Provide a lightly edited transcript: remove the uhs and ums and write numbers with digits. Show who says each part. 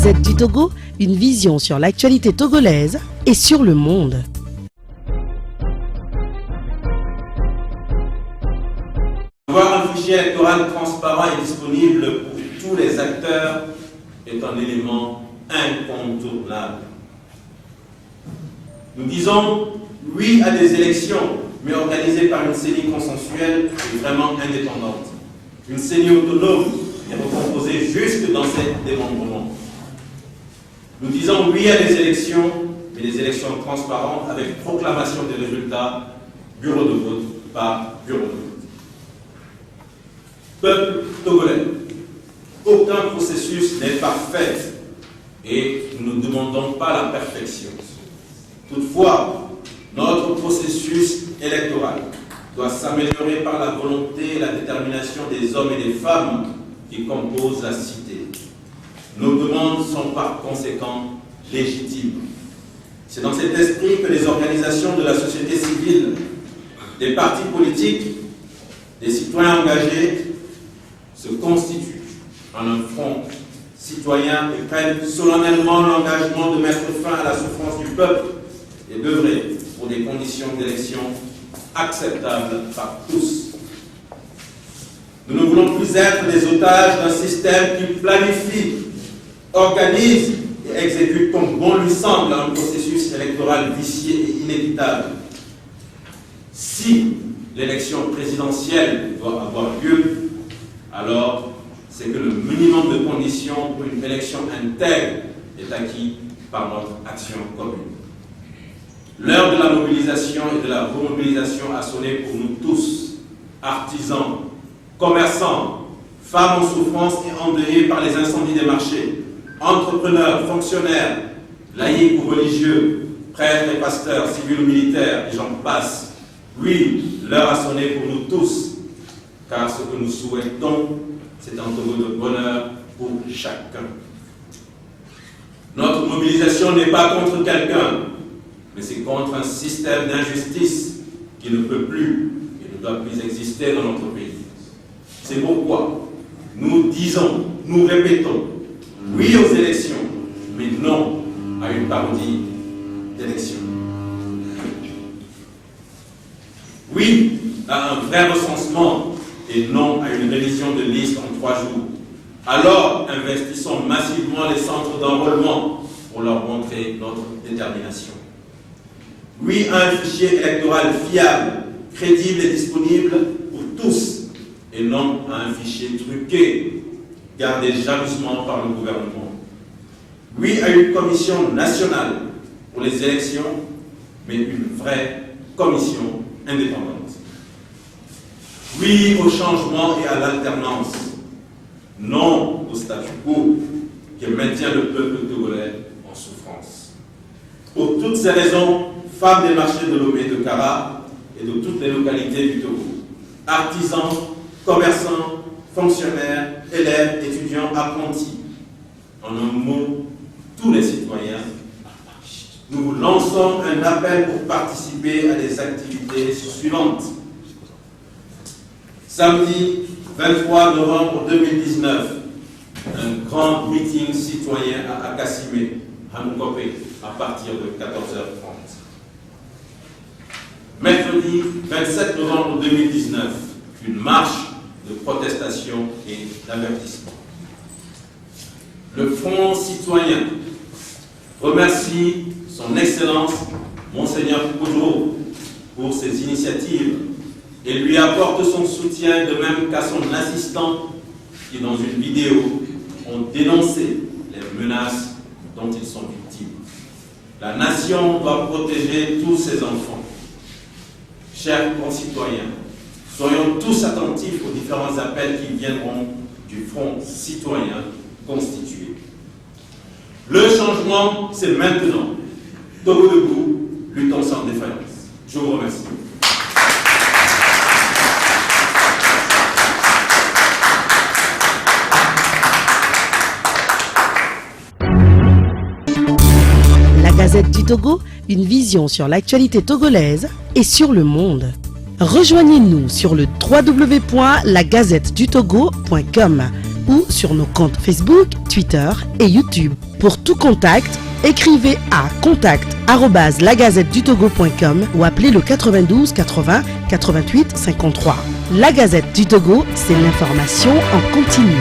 Speaker 1: Gazette du Togo, une vision sur l'actualité togolaise et sur le monde.
Speaker 2: Avoir un fichier électoral transparent et disponible pour tous les acteurs est un élément incontournable. Nous disons oui à des élections, mais organisées par une CENI consensuelle et vraiment indépendante. Une CENI autonome et recomposée jusque dans ses démembrements. Nous disons oui à des élections, mais des élections transparentes avec proclamation des résultats, bureau de vote par bureau de vote. Peuple togolais, aucun processus n'est parfait et nous ne demandons pas la perfection. Toutefois, notre processus électoral doit s'améliorer par la volonté et la détermination des hommes et des femmes qui composent la cité. Nos demandes sont par conséquent légitimes. C'est dans cet esprit que les organisations de la société civile, des partis politiques, des citoyens engagés se constituent en un front citoyen et prennent solennellement l'engagement de mettre fin à la souffrance du peuple et d'œuvrer pour des conditions d'élection acceptables par tous. Nous ne voulons plus être des otages d'un système qui planifie, organise et exécute comme bon lui semble un processus électoral vicié et inéquitable. Si l'élection présidentielle doit avoir lieu, alors c'est que le minimum de conditions pour une élection intègre est acquis par notre action commune. L'heure de la mobilisation et de la remobilisation a sonné pour nous tous, artisans, commerçants, femmes en souffrance et endeuillées par les incendies des marchés, entrepreneurs, fonctionnaires, laïcs ou religieux, prêtres et pasteurs, civils ou militaires, et j'en passe. Oui, l'heure a sonné pour nous tous, car ce que nous souhaitons, c'est un Togo de bonheur pour chacun. Notre mobilisation n'est pas contre quelqu'un, mais c'est contre un système d'injustice qui ne peut plus et ne doit plus exister dans notre pays. C'est pourquoi nous disons, nous répétons, oui aux élections, mais non à une parodie d'élections. Oui à un vrai recensement et non à une révision de liste en 3 jours. Alors, investissons massivement les centres d'enrôlement pour leur montrer notre détermination. Oui à un fichier électoral fiable, crédible et disponible pour tous, et non à un fichier truqué, gardé jalousement par le gouvernement. Oui à une commission nationale pour les élections, mais une vraie commission indépendante. Oui au changement et à l'alternance, non au statu quo qui maintient le peuple togolais en souffrance. Pour toutes ces raisons, femmes des marchés de Lomé, de Kara et de toutes les localités du Togo, artisans, commerçants, fonctionnaires, élèves, étudiants, apprentis, en un mot, tous les citoyens, nous vous lançons un appel pour participer à des activités suivantes. Samedi 23 novembre 2019, un grand meeting citoyen à Akassime, Hanoukope, à partir de 14h30. Mercredi 27 novembre 2019, une marche de protestation et d'avertissement. Le Front citoyen remercie son Excellence, Monseigneur Koudro, pour ses initiatives et lui apporte son soutien, de même qu'à son assistant qui, dans une vidéo, ont dénoncé les menaces dont ils sont victimes. La nation doit protéger tous ses enfants. Chers concitoyens, soyons tous attentifs aux différents appels qui viendront du Front citoyen constitué. Le changement, c'est maintenant. Togo debout, luttons sans défaillance. Je vous remercie.
Speaker 1: La Gazette du Togo, une vision sur l'actualité togolaise et sur le monde. Rejoignez-nous sur le www.lagazettedutogo.com ou sur nos comptes Facebook, Twitter et YouTube. Pour tout contact, écrivez à contact@lagazettedutogo.com ou appelez le 92 80 88 53. La Gazette du Togo, c'est l'information en continu.